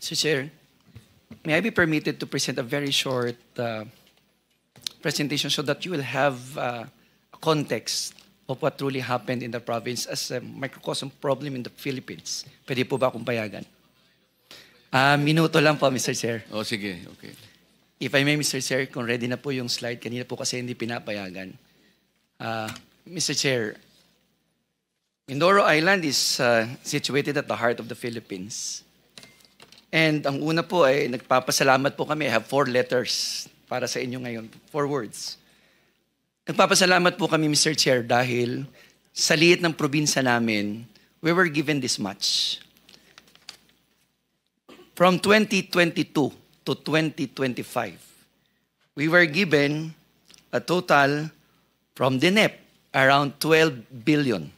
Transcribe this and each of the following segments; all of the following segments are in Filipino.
Mr. Chair, may I be permitted to present a very short presentation so that you will have a context of what truly happened in the province as a microcosm problem in the Philippines. Pwede po ba akong payagan? Minuto lang po, Mr. Chair. Oh, sige. Okay. If I may, Mr. Chair, kung ready na po yung slide, kanina po kasi hindi pinapayagan. Mr. Chair, Mindoro Island is situated at the heart of the Philippines. And ang una po ay nagpapasalamat po kami. I have 4 letters para sa inyo ngayon. 4 words. Nagpapasalamat po kami, Mr. Chair, dahil sa liit ng probinsya namin, we were given this much. From 2022 to 2025, we were given a total from DNEP around 12 billion.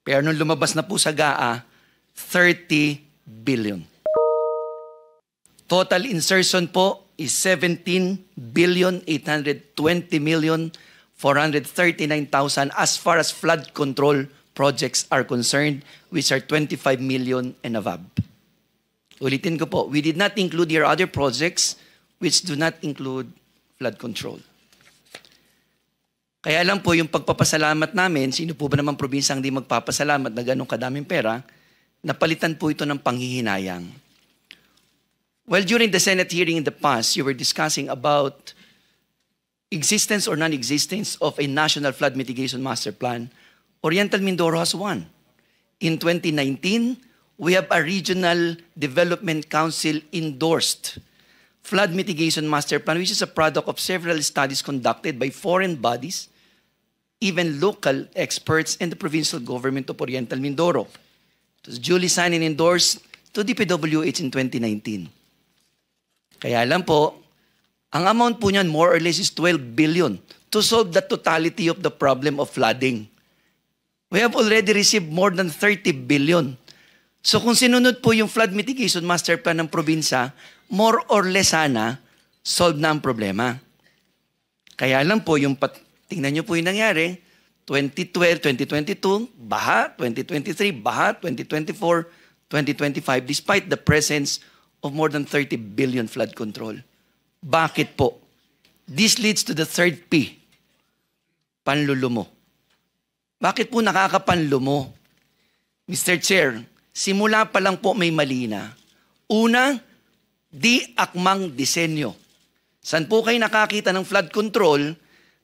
Pero nung lumabas na po sa GAA, 30 billion. Total insertion po is 17,820,439,000 as far as flood control projects are concerned, which are 25 million and above. Ulitin ko po, we did not include your other projects which do not include flood control. Kaya lang po yung pagpapasalamat namin, sino po ba naman probinsyang hindi magpapasalamat na ganun kadaming pera, napalitan po ito ng panghihinayang. Well, during the Senate hearing in the past, you were discussing about existence or non-existence of a national flood mitigation master plan. Oriental Mindoro has one. In 2019, we have a regional development council endorsed flood mitigation master plan, which is a product of several studies conducted by foreign bodies, even local experts, and the provincial government of Oriental Mindoro. It was duly signed and endorsed to DPWH in 2019. Kaya lang po, ang amount po niyan more or less is 12 billion to solve the totality of the problem of flooding. We have already received more than 30 billion. So kung sinunod po yung flood mitigation master plan ng probinsya, more or less sana, solve na ang problema. Kaya lang po, tingnan nyo po yung nangyari, 2012, 2022, baha, 2023, baha, 2024, 2025, despite the presence of more than 30 billion flood control. Bakit po? This leads to the third P, panlulumo. Bakit po nakakapanlumo? Mr. Chair, simula pa lang po may mali na. Una, di akmang disenyo. San po kayo nakakita ng flood control,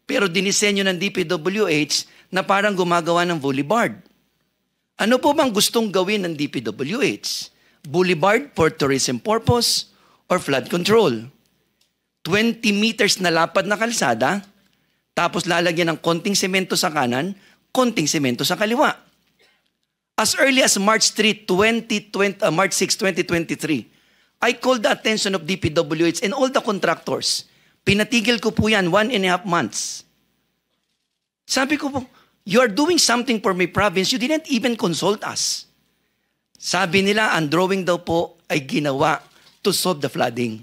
pero dinisenyo ng DPWH na parang gumagawa ng boulevard? Ano po bang gustong gawin ng DPWH? Boulevard for tourism purpose or flood control? 20 meters na lapad na kalsada, tapos lalagyan ng konting semento sa kanan, konting semento sa kaliwa. As early as March 6, 2023, I called the attention of DPWH and all the contractors. Pinatigil ko po yan 1.5 months. Sabi ko po, you are doing something for my province, you didn't even consult us. Sabi nila, ang drawing daw po ay ginawa to solve the flooding.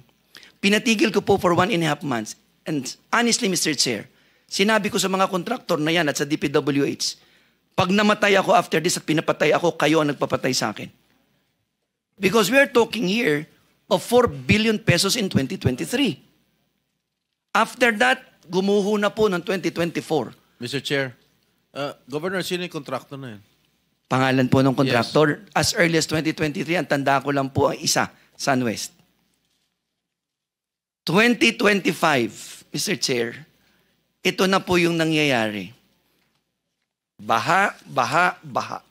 Pinatigil ko po for 1.5 months. And honestly, Mr. Chair, sinabi ko sa mga kontraktor na yan at sa DPWH, pag namatay ako after this at pinapatay ako, kayo ang nagpapatay sa akin. Because we are talking here of 4 billion pesos in 2023. After that, gumuho na po ng 2024. Mr. Chair, Governor, sino yung contractor na yan? Pangalan po ng contractor. Yes. As early as 2023, ang tanda ko lang po ang isa, SunWest. 2025, Mr. Chair, ito na po yung nangyayari. Baha, baha, baha.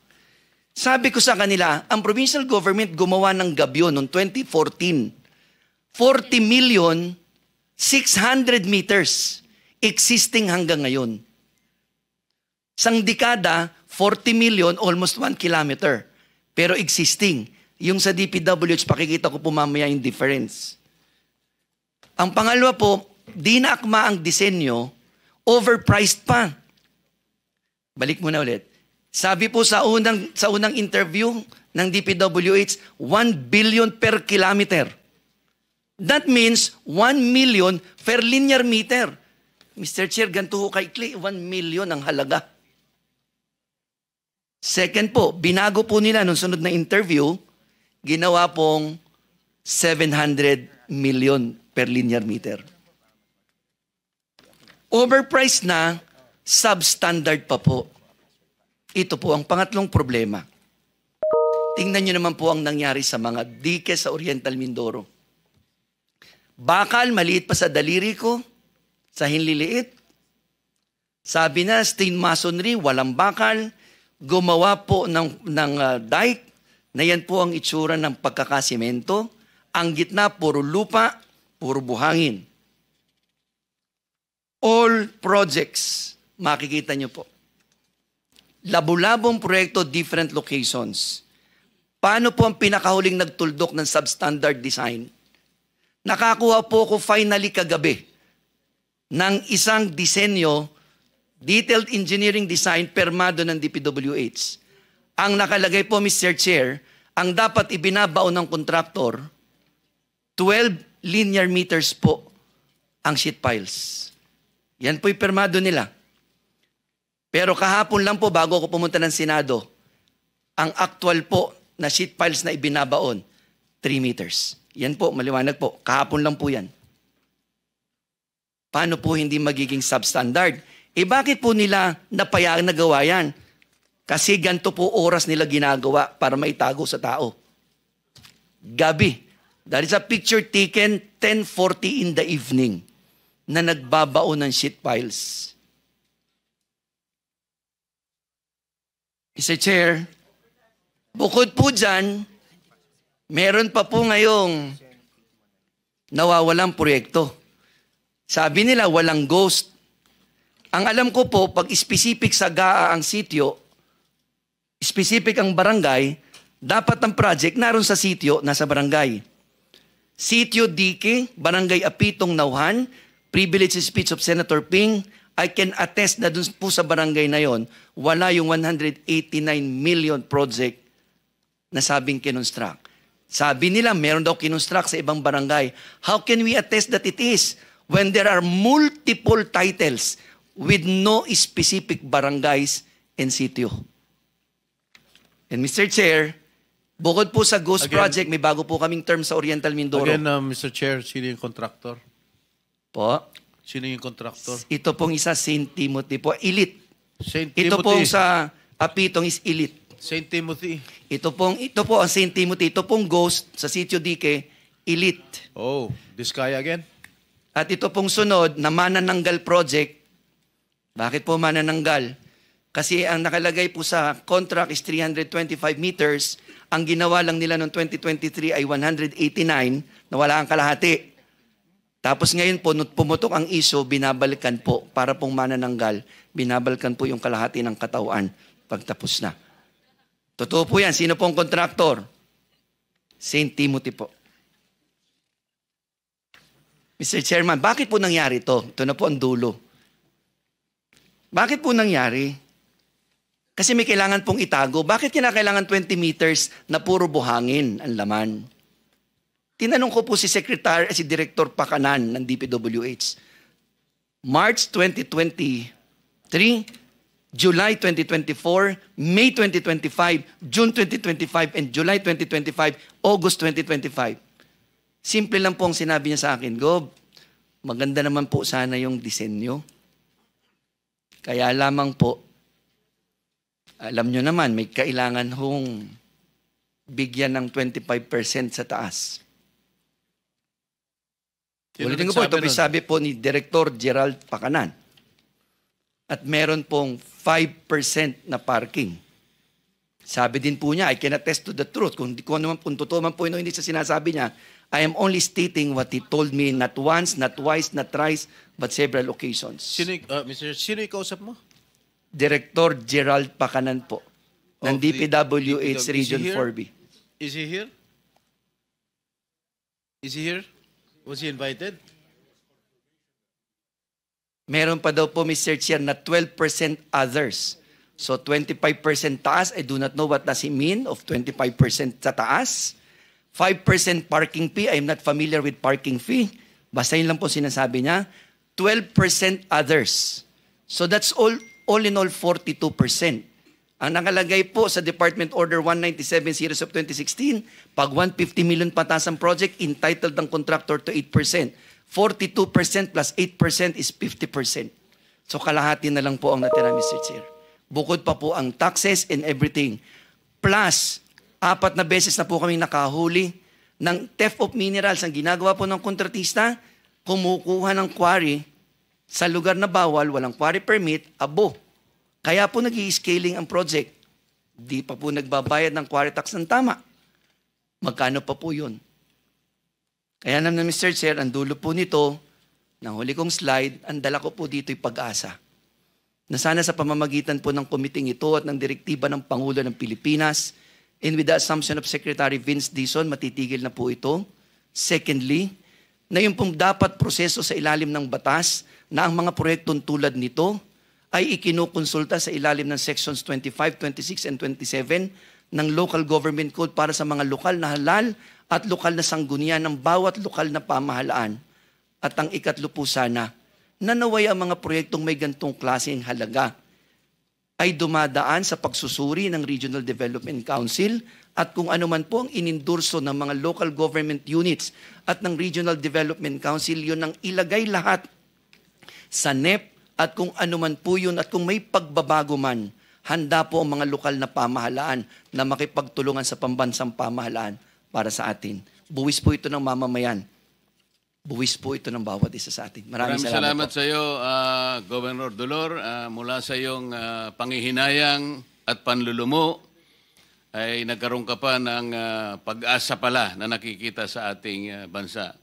Sabi ko sa kanila, ang provincial government gumawa ng gabyo noong 2014. 40 million, 600 meters existing hanggang ngayon. Sang dekada, 40 million, almost 1 kilometer. Pero existing. Yung sa DPWH, pakikita ko po mamaya yung difference. Ang pangalawa po, di na akma ang disenyo, overpriced pa. Balik muna ulit. Sabi po sa unang interview ng DPWH, 1 billion per kilometer. That means 1 million per linear meter. Mr. Chair, ganito ho kaikli, 1 million ang halaga. Second po, binago po nila nung sunod na interview, ginawa pong 700 million per linear meter. Overpriced na, substandard pa po. Ito po ang pangatlong problema. Tingnan nyo naman po ang nangyari sa mga dike sa Oriental Mindoro. Bakal, maliit pa sa daliri ko, sa hinliliit. Sabi na, stain masonry, walang bakal. Gumawa po ng dike, na yan po ang itsura ng pagkakasimento. Ang gitna, puro lupa, puro buhangin. All projects, makikita nyo po. Labu-labong proyekto, different locations. Paano po ang pinakahuling nagtuldok ng substandard design? Nakakuha po ako finally kagabi ng isang disenyo, detailed engineering design, permado ng DPWH. Ang nakalagay po, Mr. Chair, ang dapat ibinabaon ng kontraktor, 12 linear meters po ang sheet piles. Yan po'y permado nila. Pero kahapon lang po, bago ako pumunta ng Senado, ang actual po na sheet piles na ibinabaon, 3 meters. Yan po, maliwanag po. Kahapon lang po yan. Paano po hindi magiging substandard? Bakit po nila napayagan na gawa yan? Kasi ganito po oras nila ginagawa para maitago sa tao. Gabi. That is a picture taken 10:40 in the evening na nagbabaon ng sheet piles. Mr. Chair, bukod po dyan, meron pa po ngayong nawawalang proyekto. Sabi nila walang ghost. Ang alam ko po, pag specific sa GAA ang sitio, specific ang barangay, dapat ang project naroon sa sitio, nasa barangay. Sitio Dike, Barangay Apitong Nauhan, privilege speech of Senator Ping, I can attest na dun po sa barangay na yon, wala yung 189 million project na sabing kinonstruct. Sabi nila, meron daw kinonstruct sa ibang barangay. How can we attest that it is when there are multiple titles with no specific barangays and sitio? And Mr. Chair, bukod po sa Ghost Project, may bago po kaming term sa Oriental Mindoro. Again, Mr. Chair, sino yung contractor? Po? Sino yung contractor? Ito pong isa, St. Timothy po. Elite. St. Ito Timothy. pong sa Apitong is Elite. St. Timothy. Ito po ang St. Timothy. Ito pong Ghost sa Sitio Dike, Elite. Oh, this guy again? At ito pong sunod na Manananggal Project. Bakit po Manananggal? Kasi ang nakalagay po sa contract is 325 meters. Ang ginawa lang nila noong 2023 ay 189 na wala ang kalahati. Tapos ngayon po, pumutok ang ISO, binabalikan po para pong manananggal, binabalikan po yung kalahati ng katawan pagtapos na. Totoo po yan. Sino pong kontraktor? St. Timothy po. Mr. Chairman, bakit po nangyari ito? Ito na po ang dulo. Bakit po nangyari? Kasi may kailangan pong itago. Bakit kinakailangan 20 meters na puro buhangin ang laman? Tinanong ko po si Director Pakanan ng DPWH. March 2023, July 2024, May 2025, June 2025, and July 2025, August 2025. Simple lang po ang sinabi niya sa akin, Gob, maganda naman po sana yung disenyo. Kaya lamang po, alam nyo naman, may kailangan hong bigyan ng 25% sa taas. Ulitin ko po, ito sabi po ni Director Gerald Pakanan. At meron pong 5% na parking. Sabi din po niya, I can attest to the truth. Kung totoo man po hindi sa sinasabi niya, I am only stating what he told me not once, not twice, not thrice, but several occasions. Sino yung kausap mo? Director Gerald Pakanan po, ng DPWH Region 4B. Is he here? Is he here? Was he invited? Meron pa daw po, Mr. Chair, na 12% others. So 25% taas, I do not know what does he mean of 25% sa taas. 5% parking fee, I'm not familiar with parking fee. Basta yun lang po sinasabi niya. 12% others. So that's all in all 42%. Ang nakalagay po sa Department Order 197 series of 2016, pag 150 million pataas ang project, entitled ang contractor to 8%. 42% plus 8% is 50%. So kalahati na lang po ang natira, Mr. Chair. Bukod pa po ang taxes and everything. Plus, 4 na beses na po kami nakahuli ng theft of minerals. Ang ginagawa po ng kontratista, kumukuha ng quarry sa lugar na bawal, walang quarry permit, abo. Kaya po nag-i-scaling ang project. Di pa po nagbabayad ng quarry tax ng tama. Magkano pa po yun? Kaya naman, Mr. Chair, ang dulo po nito, ng huli kong slide, ang dala ko po dito'y pag-asa. Na sana sa pamamagitan po ng komiting ito at ng direktiba ng Pangulo ng Pilipinas, and with the assumption of Secretary Vince Dizon, matitigil na po ito. Secondly, na yung pong dapat proseso sa ilalim ng batas na ang mga proyektong tulad nito ay ikinukonsulta sa ilalim ng Sections 25, 26, and 27 ng Local Government Code para sa mga lokal na halal at lokal na sanggunian ng bawat lokal na pamahalaan. At ang ikatlo po sana, na naway ang mga proyektong may gantong klaseng halaga ay dumadaan sa pagsusuri ng Regional Development Council at kung ano man po ang inindurso ng mga local government units at ng Regional Development Council, yun ang ilagay lahat sa NEP. At kung ano man po yun at kung may pagbabago man, handa po ang mga lokal na pamahalaan na makipagtulungan sa pambansang pamahalaan para sa atin. Buwis po ito ng mamamayan. Buwis po ito ng bawat isa sa atin. Maraming salamat sa iyo, Governor Dolor. Mula sa iyong pangihinayang at panlulumo, ay nagkaroon ka pa ng pag-asa pala na nakikita sa ating bansa.